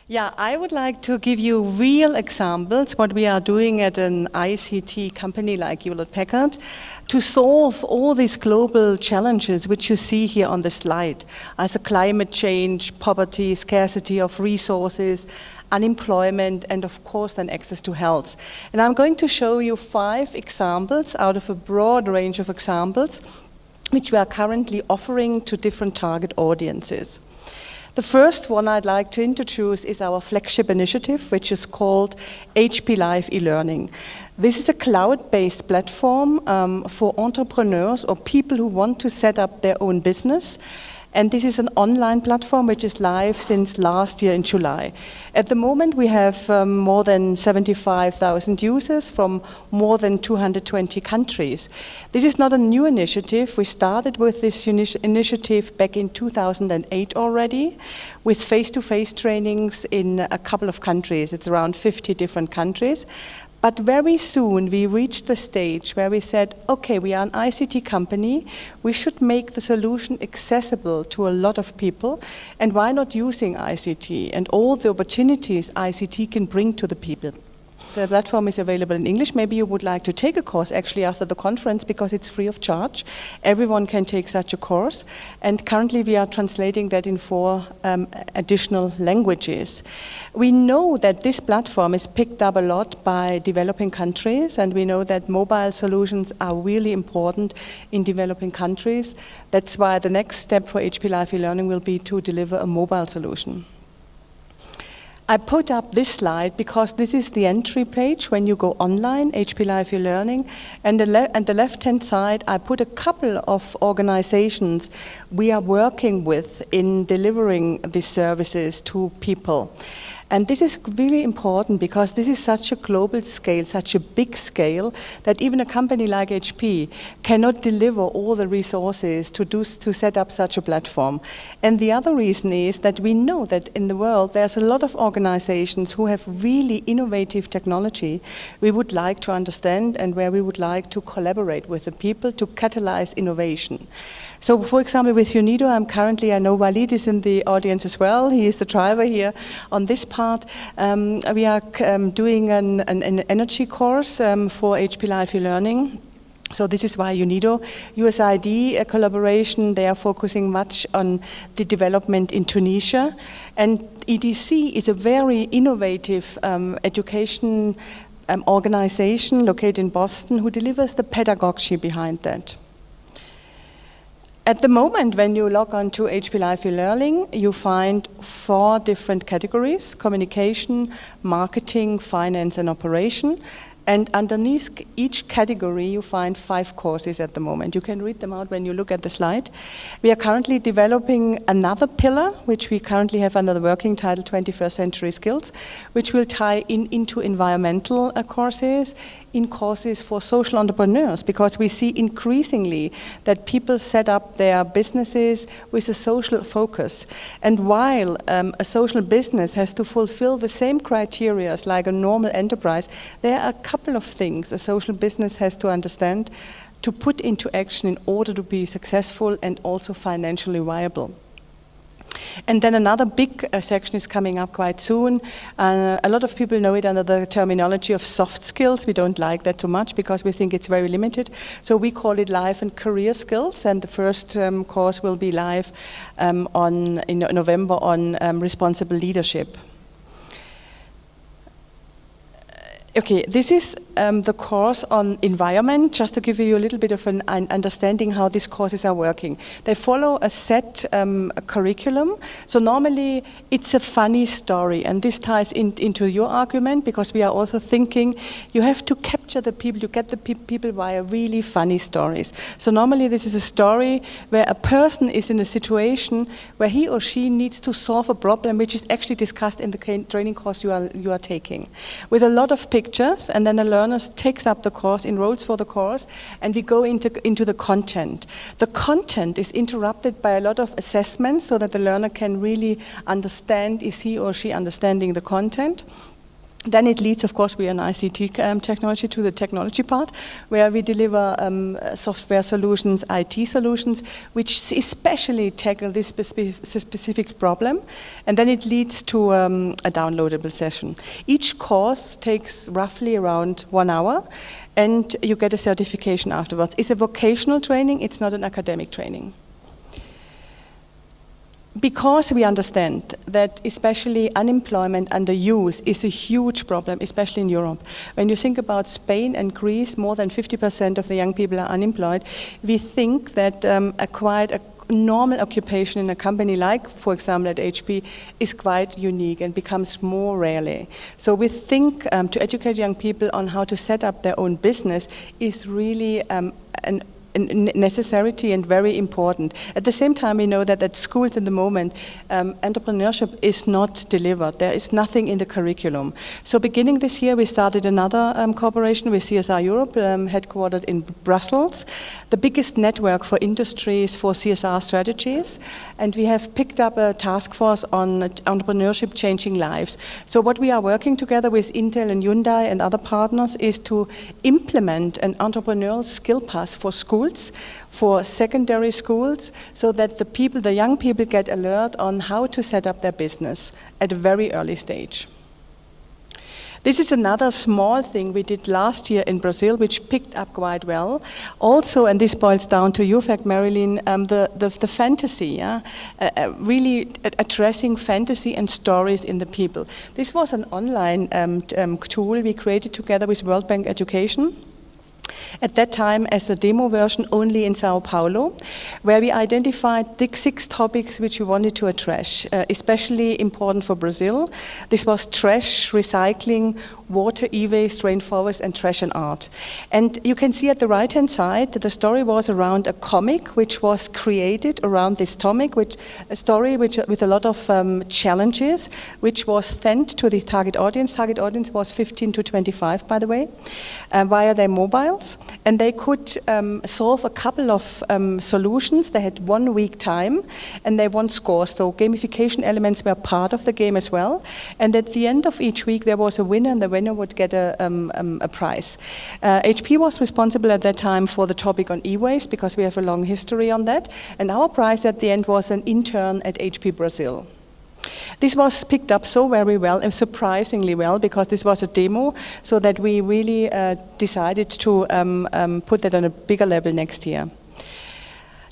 Yeah, I would like to give you real examples, what we are doing at an ICT company like Hewlett Packard, to solve all these global challenges which you see here on the slide, as a climate change, poverty, scarcity of resources, unemployment, and of course then access to health. And I'm going to show you 5 examples out of a broad range of examples which we are currently offering to different target audiences. The first one I'd like to introduce is our flagship initiative, which is called HP Live eLearning. This is a cloud-based platform for entrepreneurs or people who want to set up their own business. And this is an online platform which is live since last year in July. At the moment, we have more than 75,000 users from more than 220 countries. This is not a new initiative. We started with this initiative back in 2008 already, with face-to-face trainings in a couple of countries. It's around 50 different countries. But very soon we reached the stage where we said, okay, we are an ICT company, we should make the solution accessible to a lot of people, and why not using ICT and all the opportunities ICT can bring to the people. The platform is available in English. Maybe you would like to take a course actually after the conference because it's free of charge. Everyone can take such a course. And currently we are translating that in 4 additional languages. We know that this platform is picked up a lot by developing countries, and we know that mobile solutions are really important in developing countries. That's why the next step for HP Live eLearning will be to deliver a mobile solution. I put up this slide because this is the entry page when you go online, HP Live eLearning, and the left-hand side I put a couple of organizations we are working with in delivering these services to people. And this is really important because this is such a global scale, such a big scale, that even a company like HP cannot deliver all the resources to set up such a platform. And the other reason is that we know that in the world there's a lot of organizations who have really innovative technology we would like to understand and where we would like to collaborate with the people to catalyze innovation. So, for example, with UNIDO, I know Walid is in the audience as well. He is the driver here on this part. We are doing an energy course for HP Live eLearning. So this is why UNIDO, USAID, a collaboration, they are focusing much on the development in Tunisia. And EDC is a very innovative education organization located in Boston who delivers the pedagogy behind that. At the moment, when you log on to HP Live eLearning, you find 4 different categories: communication, marketing, finance, and operation. And underneath each category, you find 5 courses at the moment. You can read them out when you look at the slide. We are currently developing another pillar, which we currently have under the working title 21st Century Skills, which will tie into environmental courses, in courses for social entrepreneurs, because we see increasingly that people set up their businesses with a social focus. And while a social business has to fulfill the same criteria like a normal enterprise, there are a couple of things a social business has to understand to put into action in order to be successful and also financially viable. And then another big section is coming up quite soon. A lot of people know it under the terminology of soft skills. We don't like that too much because we think it's very limited. So we call it life and career skills. And the first course will be live in November on responsible leadership. Okay, this is the course on environment, just to give you a little bit of an understanding how these courses are working. They follow a set curriculum. So normally it's a funny story, and this ties into your argument because we are also thinking you have to capture the people, you get the people via really funny stories. So normally this is a story where a person is in a situation where he or she needs to solve a problem which is actually discussed in the training course you are taking, with a lot of pictures, and then the learner takes up the course, enrolls for the course, and we go into the content. The content is interrupted by a lot of assessments so that the learner can really understand, is he or she understanding the content? Then it leads, of course, we are an ICT technology, to the technology part, where we deliver software solutions, IT solutions, which especially tackle this specific problem. And then it leads to a downloadable session. Each course takes roughly around 1 hour, and you get a certification afterwards. It's a vocational training, it's not an academic training. Because we understand that especially unemployment under youth is a huge problem, especially in Europe. When you think about Spain and Greece, more than 50% of the young people are unemployed. We think that quite a normal occupation in a company like, for example, at HP, is quite unique and becomes more rarely. So we think to educate young people on how to set up their own business is really an necessity and very important. At the same time, we know that at schools in the moment, entrepreneurship is not delivered. There is nothing in the curriculum. So beginning this year, we started another cooperation with CSR Europe, headquartered in Brussels, the biggest network for industries for CSR strategies. And we have picked up a task force on entrepreneurship changing lives. So what we are working together with Intel and Hyundai and other partners is to implement an entrepreneurial skill pass for schools, for secondary schools, so that the young people get alert on how to set up their business at a very early stage. This is another small thing we did last year in Brazil, which picked up quite well. Also, and this boils down to your fact, Marilyn, the fantasy, really addressing fantasy and stories in the people. This was an online tool we created together with World Bank Education. At that time, as a demo version only in Sao Paulo, where we identified 6 topics which we wanted to address, especially important for Brazil. This was trash, recycling, water, e-waste, rainforest, and trash and art. And you can see at the right-hand side, the story was around a comic which was created around this topic, with a lot of challenges, which was sent to the target audience. Target audience was 15 to 25, by the way, via their mobiles. And they could solve a couple of solutions. They had 1 week time, and they won scores. So gamification elements were part of the game as well. And at the end of each week, there was a winner, and the winner would get a prize. HP was responsible at that time for the topic on e-waste, because we have a long history on that. And our prize at the end was an intern at HP Brazil. This was picked up so very well, and surprisingly well, because this was a demo, so that we really decided to put that on a bigger level next year.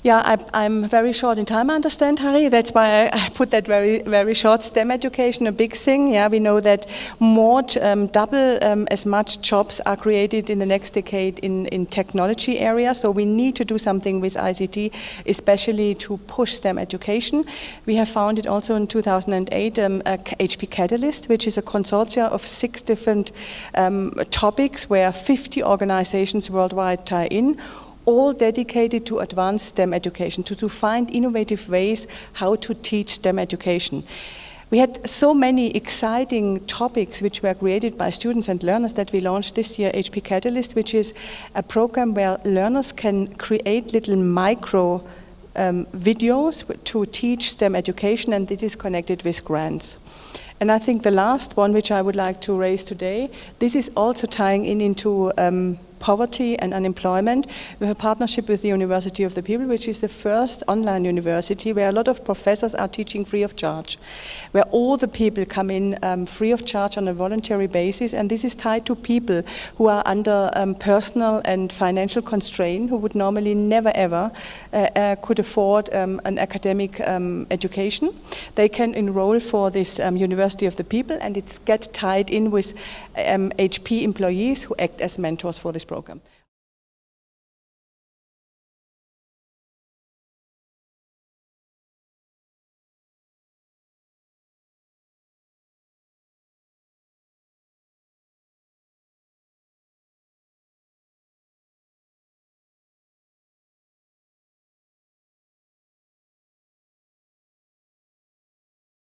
Yeah, I'm very short in time, I understand, Harry. That's why I put that very, very short. STEM education, a big thing. Yeah, we know that more, double as much jobs are created in the next decade in technology area. So we need to do something with ICT, especially to push STEM education. We have founded also in 2008 HP Catalyst, which is a consortia of 6 different topics where 50 organizations worldwide tie in, all dedicated to advanced STEM education, to find innovative ways how to teach STEM education. We had so many exciting topics which were created by students and learners that we launched this year HP Catalyst, which is a program where learners can create little micro videos to teach STEM education, and this is connected with grants. And I think the last one, which I would like to raise today, this is also tying into poverty and unemployment. We have a partnership with the University of the People, which is the first online university where a lot of professors are teaching free of charge, where all the people come in free of charge on a voluntary basis, and this is tied to people who are under personal and financial constraint, who would normally never ever could afford an academic education. They can enroll for this University of the People, and it's get tied in with HP employees who act as mentors for this program.